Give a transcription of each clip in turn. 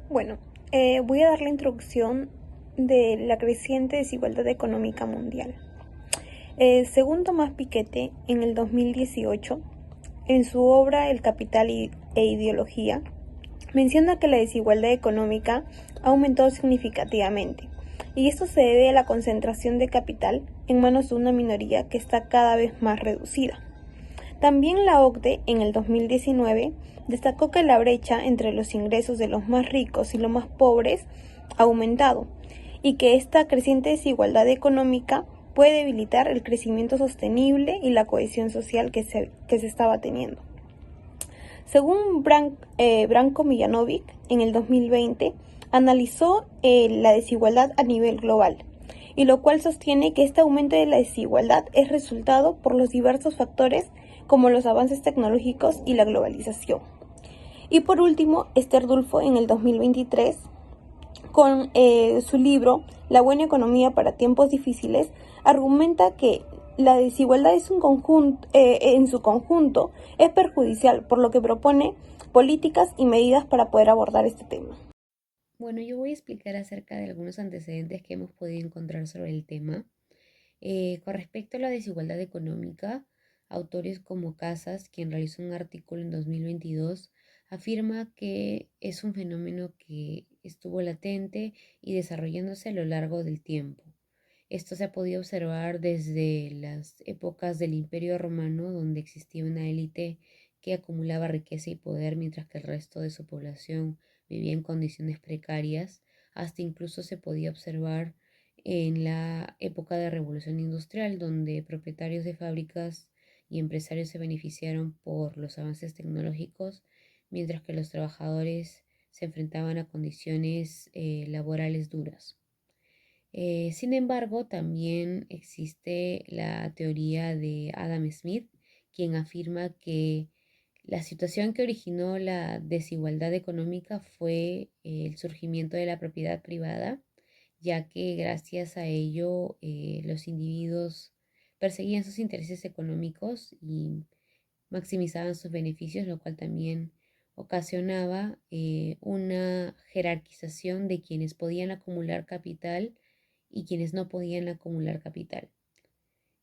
Bueno, voy a dar la introducción de la creciente desigualdad económica mundial. Según Tomás Piketty, en el 2018, en su obra El Capital e Ideología, menciona que la desigualdad económica ha aumentado significativamente, y esto se debe a la concentración de capital en manos de una minoría que está cada vez más reducida. También la OCDE en el 2019 destacó que la brecha entre los ingresos de los más ricos y los más pobres ha aumentado y que esta creciente desigualdad económica puede debilitar el crecimiento sostenible y la cohesión social que se estaba teniendo. Según Branko Milanovic, en el 2020 analizó la desigualdad a nivel global, y lo cual sostiene que este aumento de la desigualdad es resultado por los diversos factores como los avances tecnológicos y la globalización. Y por último, Esther Dulfo en el 2023, con su libro La buena economía para tiempos difíciles, argumenta que la desigualdad en su conjunto es perjudicial, por lo que propone políticas y medidas para poder abordar este tema. Bueno, yo voy a explicar acerca de algunos antecedentes que hemos podido encontrar sobre el tema. Con respecto a la desigualdad económica, autores como Casas, quien realizó un artículo en 2022, afirma que es un fenómeno que estuvo latente y desarrollándose a lo largo del tiempo. Esto se ha podido observar desde las épocas del Imperio Romano, donde existía una élite que acumulaba riqueza y poder mientras que el resto de su población vivía en condiciones precarias, hasta incluso se podía observar en la época de Revolución Industrial, donde propietarios de fábricas y empresarios se beneficiaron por los avances tecnológicos, mientras que los trabajadores se enfrentaban a condiciones laborales duras. Sin embargo, también existe la teoría de Adam Smith, quien afirma que la situación que originó la desigualdad económica fue el surgimiento de la propiedad privada, ya que gracias a ello los individuos perseguían sus intereses económicos y maximizaban sus beneficios, lo cual también ocasionaba una jerarquización de quienes podían acumular capital y quienes no podían acumular capital.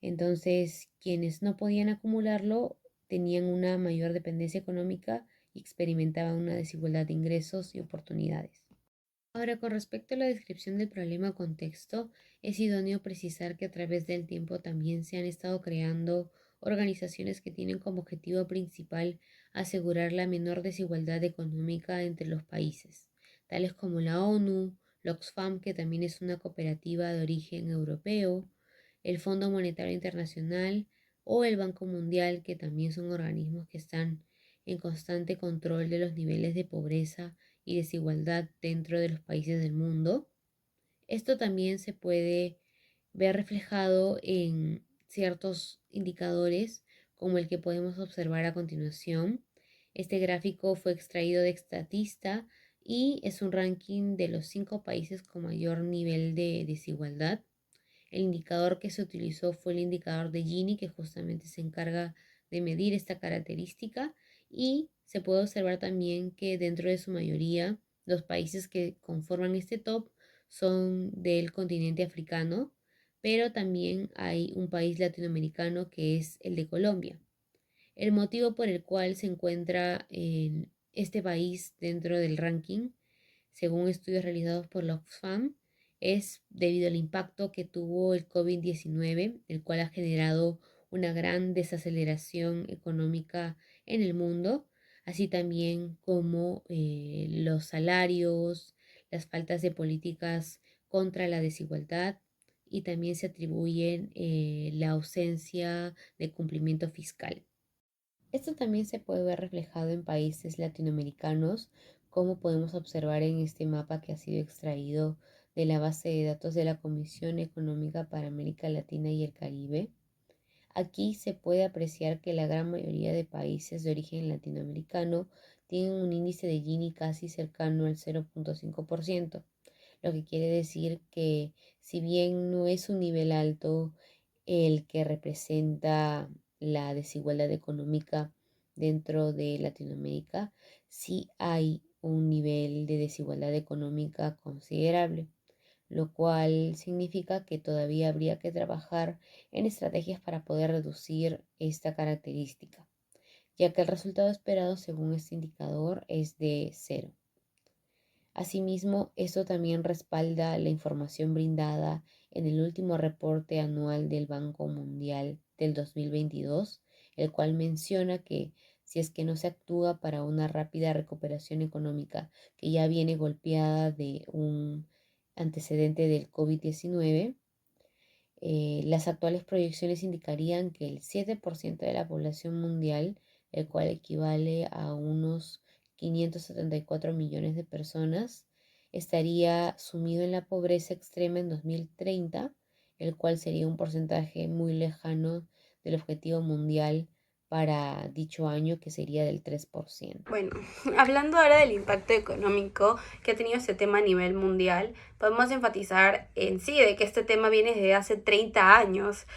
Entonces, quienes no podían acumularlo tenían una mayor dependencia económica y experimentaban una desigualdad de ingresos y oportunidades. Ahora, con respecto a la descripción del problema o contexto, es idóneo precisar que a través del tiempo también se han estado creando organizaciones que tienen como objetivo principal asegurar la menor desigualdad económica entre los países, tales como la ONU, la Oxfam, que también es una cooperativa de origen europeo, el Fondo Monetario Internacional o el Banco Mundial, que también son organismos que están en constante control de los niveles de pobreza y desigualdad dentro de los países del mundo. Esto también se puede ver reflejado en ciertos indicadores como el que podemos observar a continuación. Este gráfico fue extraído de Statista y es un ranking de los 5 países con mayor nivel de desigualdad. El indicador que se utilizó fue el indicador de Gini, que justamente se encarga de medir esta característica, y se puede observar también que dentro de su mayoría los países que conforman este top son del continente africano, pero también hay un país latinoamericano que es el de Colombia. El motivo por el cual se encuentra en este país dentro del ranking, según estudios realizados por la Oxfam, es debido al impacto que tuvo el COVID-19, el cual ha generado una gran desaceleración económica en el mundo, así también como los salarios, las faltas de políticas contra la desigualdad, y también se atribuyen la ausencia de cumplimiento fiscal. Esto también se puede ver reflejado en países latinoamericanos, como podemos observar en este mapa que ha sido extraído de la base de datos de la Comisión Económica para América Latina y el Caribe. Aquí se puede apreciar que la gran mayoría de países de origen latinoamericano tienen un índice de Gini casi cercano al 0,5%, lo que quiere decir que si bien no es un nivel alto el que representa la desigualdad económica dentro de Latinoamérica, sí hay un nivel de desigualdad económica considerable, lo cual significa que todavía habría que trabajar en estrategias para poder reducir esta característica, ya que el resultado esperado según este indicador es de cero. Asimismo, esto también respalda la información brindada en el último reporte anual del Banco Mundial del 2022, el cual menciona que si es que no se actúa para una rápida recuperación económica que ya viene golpeada de un antecedente del COVID-19, las actuales proyecciones indicarían que el 7% de la población mundial, el cual equivale a unos 574 millones de personas, estaría sumido en la pobreza extrema en 2030, el cual sería un porcentaje muy lejano del objetivo mundial para dicho año, que sería del 3%. Bueno, hablando ahora del impacto económico que ha tenido este tema a nivel mundial, podemos enfatizar en sí de que este tema viene desde hace 30 años.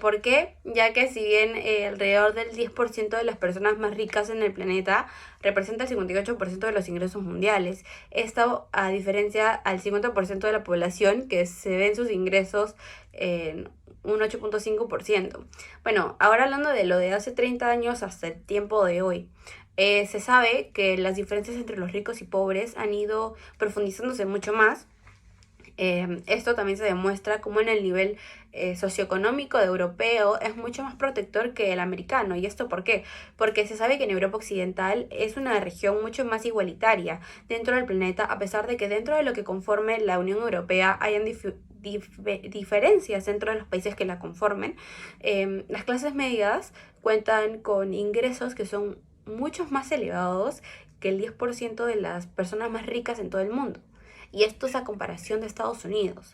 ¿Por qué? Ya que si bien alrededor del 10% de las personas más ricas en el planeta representa el 58% de los ingresos mundiales, esto a diferencia al 50% de la población que se ven sus ingresos en un 8,5%. Bueno, ahora hablando de lo de hace 30 años hasta el tiempo de hoy. Se sabe que las diferencias entre los ricos y pobres han ido profundizándose mucho más. Esto también se demuestra como en el nivel socioeconómico de europeo es mucho más protector que el americano. ¿Y esto por qué? Porque se sabe que en Europa Occidental es una región mucho más igualitaria dentro del planeta, a pesar de que dentro de lo que conforme la Unión Europea hayan diferencias dentro de los países que la conformen. Las clases medias cuentan con ingresos que son muchos más elevados que el 10% de las personas más ricas en todo el mundo. Y esto es a comparación de Estados Unidos.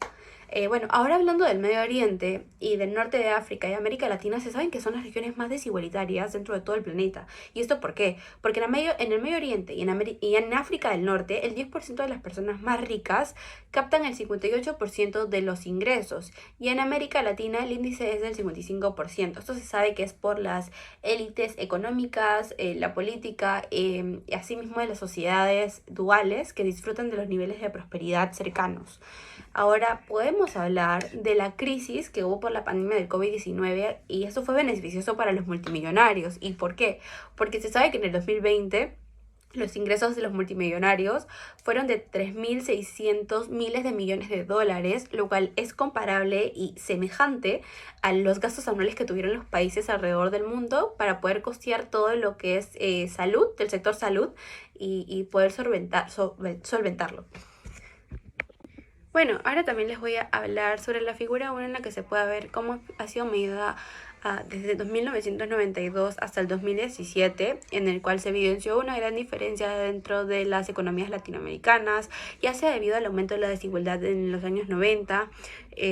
Bueno, ahora hablando del Medio Oriente y del norte de África y América Latina, se saben que son las regiones más desigualitarias dentro de todo el planeta. ¿Y esto por qué? Porque en el Medio Oriente y en África del Norte, el 10% de las personas más ricas captan el 58% de los ingresos. Y en América Latina el índice es del 55%. Esto se sabe que es por las élites económicas, la política y asimismo de las sociedades duales que disfrutan de los niveles de prosperidad cercanos. Ahora podemos hablar de la crisis que hubo por la pandemia del COVID-19 y eso fue beneficioso para los multimillonarios. ¿Y por qué? Porque se sabe que en el 2020 los ingresos de los multimillonarios fueron de 3.600 miles de millones de dólares, lo cual es comparable y semejante a los gastos anuales que tuvieron los países alrededor del mundo para poder costear todo lo que es salud, del sector salud, y poder solventarlo. Bueno, ahora también les voy a hablar sobre la figura 1 en la que se puede ver cómo ha sido medida desde 1992 hasta el 2017, en el cual se evidenció una gran diferencia dentro de las economías latinoamericanas, ya sea debido al aumento de la desigualdad en los años 90.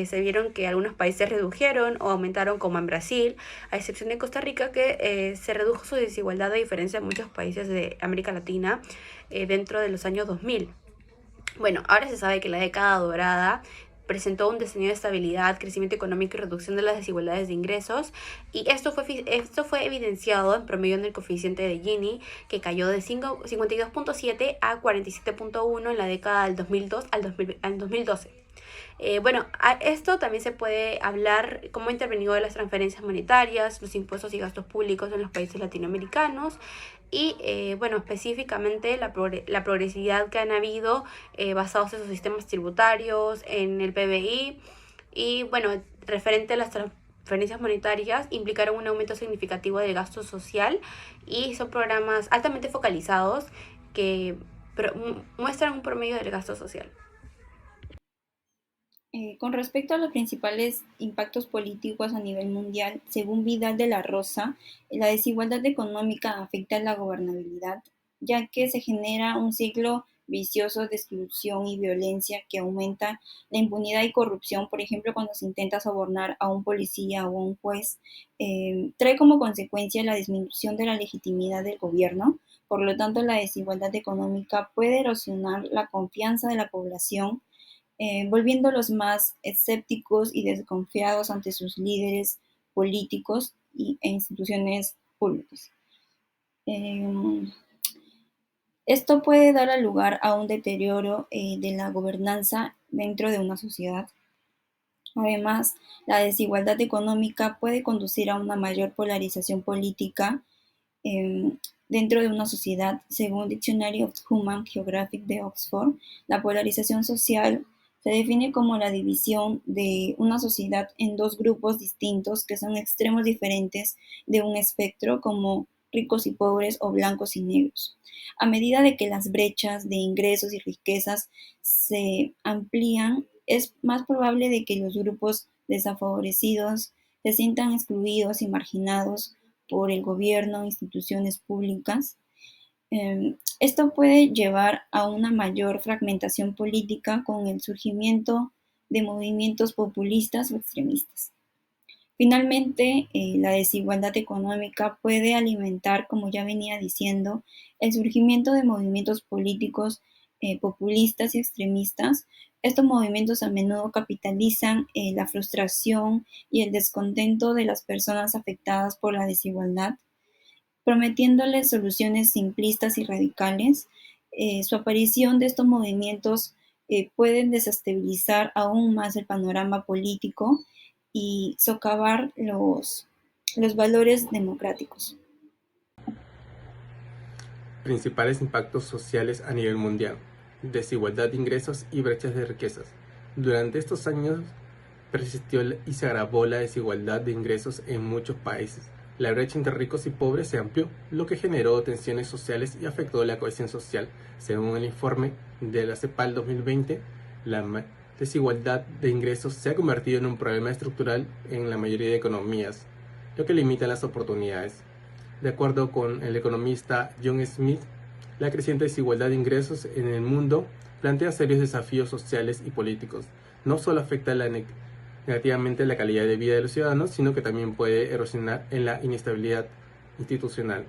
Se vieron que algunos países redujeron o aumentaron, como en Brasil, a excepción de Costa Rica, que se redujo su desigualdad a diferencia de muchos países de América Latina dentro de los años 2000. Bueno, ahora se sabe que la década dorada presentó un diseño de estabilidad, crecimiento económico y reducción de las desigualdades de ingresos, y esto fue evidenciado en promedio en el coeficiente de Gini, que cayó de 52,7 a 47,1 en la década del 2002 al 2012. Bueno, a esto también se puede hablar cómo ha intervenido de las transferencias monetarias, los impuestos y gastos públicos en los países latinoamericanos y, bueno, específicamente la progresividad que han habido basados en sus sistemas tributarios, en el PBI y, bueno, referente a las transferencias monetarias implicaron un aumento significativo del gasto social y son programas altamente focalizados que muestran un promedio del gasto social. Con respecto a los principales impactos políticos a nivel mundial, según Vidal de la Rosa, la desigualdad económica afecta a la gobernabilidad, ya que se genera un ciclo vicioso de exclusión y violencia que aumenta la impunidad y corrupción, por ejemplo, cuando se intenta sobornar a un policía o a un juez, trae como consecuencia la disminución de la legitimidad del gobierno. Por lo tanto, la desigualdad económica puede erosionar la confianza de la población, volviéndolos más escépticos y desconfiados ante sus líderes políticos e instituciones públicas. Eh, Esto puede dar lugar a un deterioro de la gobernanza dentro de una sociedad. Además, la desigualdad económica puede conducir a una mayor polarización política em, dentro de una sociedad. Según Dictionary of Human Geographic de Oxford, la polarización social se define como la división de una sociedad en dos grupos distintos que son extremos diferentes de un espectro, como ricos y pobres o blancos y negros. A medida de que las brechas de ingresos y riquezas se amplían, es más probable de que los grupos desfavorecidos se sientan excluidos y marginados por el gobierno, instituciones públicas. Esto puede llevar a una mayor fragmentación política con el surgimiento de movimientos populistas o extremistas. Finalmente, la desigualdad económica puede alimentar, como ya venía diciendo, el surgimiento de movimientos políticos populistas y extremistas. Estos movimientos a menudo capitalizan la frustración y el descontento de las personas afectadas por la desigualdad, prometiéndoles soluciones simplistas y radicales. Su aparición de estos movimientos pueden desestabilizar aún más el panorama político y socavar los valores democráticos. Principales impactos sociales a nivel mundial: desigualdad de ingresos y brechas de riquezas. Durante estos años persistió y se agravó la desigualdad de ingresos en muchos países. La brecha entre ricos y pobres se amplió, lo que generó tensiones sociales y afectó la cohesión social. Según el informe de la CEPAL 2020, la desigualdad de ingresos se ha convertido en un problema estructural en la mayoría de economías, lo que limita las oportunidades. De acuerdo con el economista John Smith, la creciente desigualdad de ingresos en el mundo plantea serios desafíos sociales y políticos. No solo afecta negativamente la calidad de vida de los ciudadanos, sino que también puede erosionar en la inestabilidad institucional.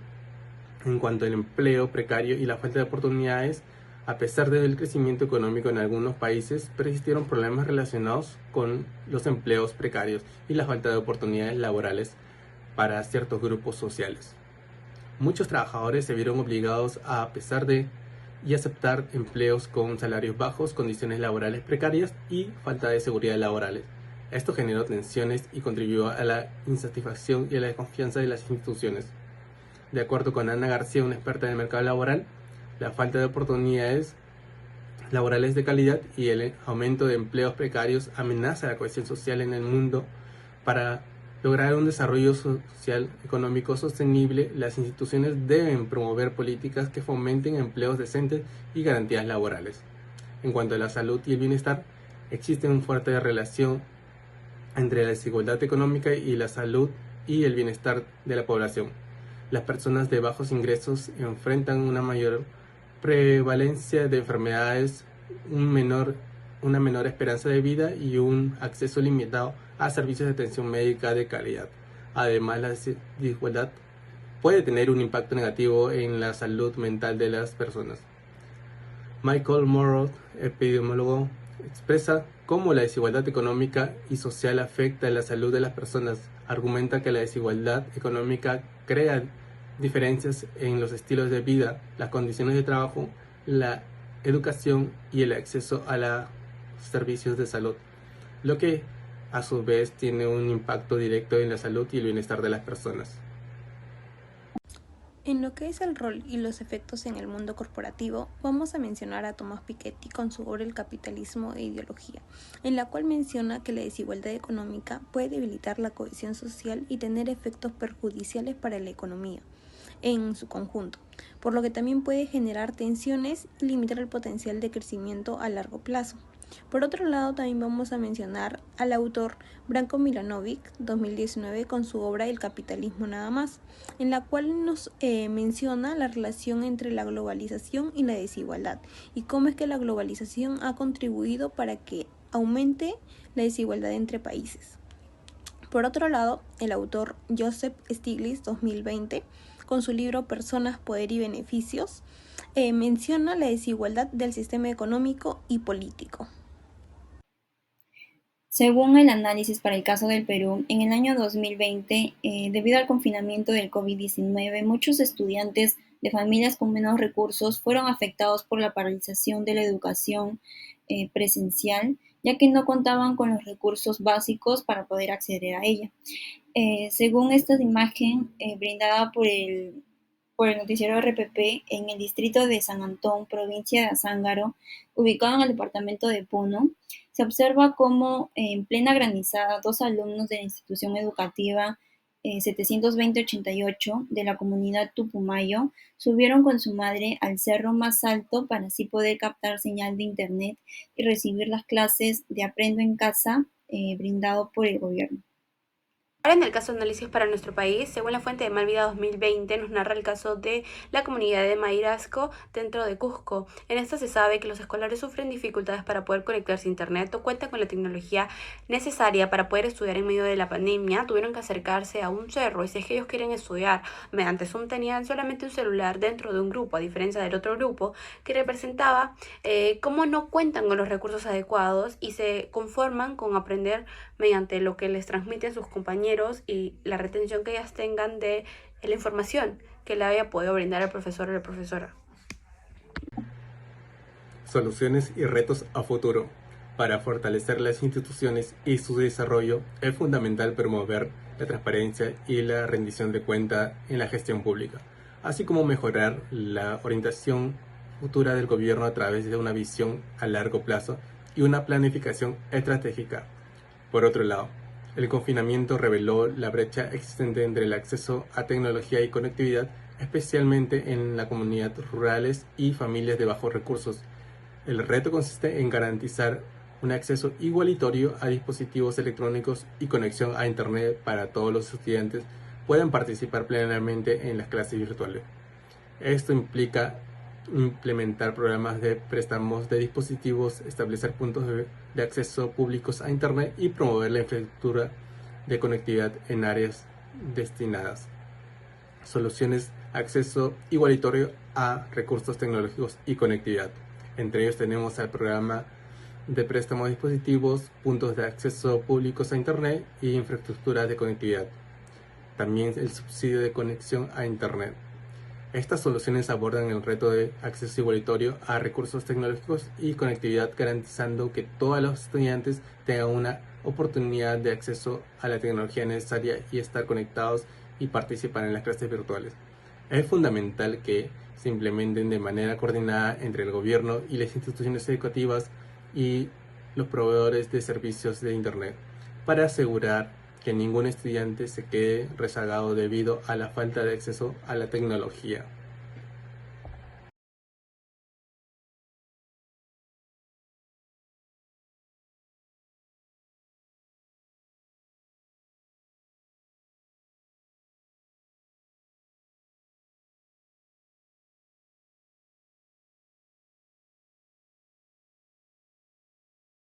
En cuanto al empleo precario y la falta de oportunidades, a pesar del crecimiento económico en algunos países, persistieron problemas relacionados con los empleos precarios y la falta de oportunidades laborales para ciertos grupos sociales. Muchos trabajadores se vieron obligados a pesar de y aceptar empleos con salarios bajos, condiciones laborales precarias y falta de seguridad laborales. Esto generó tensiones y contribuyó a la insatisfacción y a la desconfianza de las instituciones. De acuerdo con Ana García, una experta en el mercado laboral, la falta de oportunidades laborales de calidad y el aumento de empleos precarios amenaza la cohesión social en el mundo. Para lograr un desarrollo social económico sostenible, las instituciones deben promover políticas que fomenten empleos decentes y garantías laborales. En cuanto a la salud y el bienestar, existe una fuerte relación entre la desigualdad económica y la salud y el bienestar de la población. Las personas de bajos ingresos enfrentan una mayor prevalencia de enfermedades, una menor esperanza de vida y un acceso limitado a servicios de atención médica de calidad. Además, la desigualdad puede tener un impacto negativo en la salud mental de las personas. Michael Morrow, epidemiólogo, expresa cómo la desigualdad económica y social afecta la salud de las personas. Argumenta que la desigualdad económica crea diferencias en los estilos de vida, las condiciones de trabajo, la educación y el acceso a los servicios de salud, lo que a su vez tiene un impacto directo en la salud y el bienestar de las personas. En lo que es el rol y los efectos en el mundo corporativo, vamos a mencionar a Thomas Piketty con su obra El capitalismo e ideología, en la cual menciona que la desigualdad económica puede debilitar la cohesión social y tener efectos perjudiciales para la economía en su conjunto, por lo que también puede generar tensiones y limitar el potencial de crecimiento a largo plazo. Por otro lado, también vamos a mencionar al autor Branko Milanovic, 2019, con su obra El capitalismo nada más, en la cual nos menciona la relación entre la globalización y la desigualdad y cómo es que la globalización ha contribuido para que aumente la desigualdad entre países. Por otro lado, el autor Joseph Stiglitz, 2020, con su libro Personas, Poder y Beneficios, menciona la desigualdad del sistema económico y político. Según el análisis para el caso del Perú, en el año 2020, debido al confinamiento del COVID-19, muchos estudiantes de familias con menos recursos fueron afectados por la paralización de la educación presencial, ya que no contaban con los recursos básicos para poder acceder a ella. Según esta imagen brindada por el noticiero RPP, en el distrito de San Antón, provincia de Azángaro, ubicado en el departamento de Puno, se observa cómo en plena granizada dos alumnos de la institución educativa 720-88 de la comunidad Tupumayo subieron con su madre al cerro más alto para así poder captar señal de internet y recibir las clases de Aprendo en Casa brindado por el gobierno. Ahora en el caso de análisis para nuestro país, según la fuente de Malvida 2020, nos narra el caso de la comunidad de Mairasco dentro de Cusco. En esta se sabe que los escolares sufren dificultades para poder conectarse a internet o cuentan con la tecnología necesaria para poder estudiar en medio de la pandemia. Tuvieron que acercarse a un cerro y si es que ellos quieren estudiar mediante Zoom tenían solamente un celular dentro de un grupo, a diferencia del otro grupo que representaba cómo no cuentan con los recursos adecuados y se conforman con aprender mediante lo que les transmiten sus compañeros y la retención que ellas tengan de la información que le haya podido brindar el profesor o la profesora. Soluciones y retos a futuro. Para fortalecer las instituciones y su desarrollo es fundamental promover la transparencia y la rendición de cuenta en la gestión pública, así como mejorar la orientación futura del gobierno a través de una visión a largo plazo y una planificación estratégica. Por otro lado, el confinamiento reveló la brecha existente entre el acceso a tecnología y conectividad, especialmente en las comunidades rurales y familias de bajos recursos. El reto consiste en garantizar un acceso igualitario a dispositivos electrónicos y conexión a Internet para todos los estudiantes puedan participar plenamente en las clases virtuales. Esto implica implementar programas de préstamos de dispositivos, establecer puntos de acceso públicos a Internet y promover la infraestructura de conectividad en áreas destinadas. Soluciones: acceso igualitario a recursos tecnológicos y conectividad. Entre ellos tenemos el programa de préstamo de dispositivos, puntos de acceso públicos a Internet y infraestructura de conectividad. También el subsidio de conexión a Internet. Estas soluciones abordan el reto de acceso igualitario a recursos tecnológicos y conectividad, garantizando que todos los estudiantes tengan una oportunidad de acceso a la tecnología necesaria y estar conectados y participar en las clases virtuales. Es fundamental que se implementen de manera coordinada entre el gobierno y las instituciones educativas y los proveedores de servicios de Internet para asegurar que ningún estudiante se quede rezagado debido a la falta de acceso a la tecnología.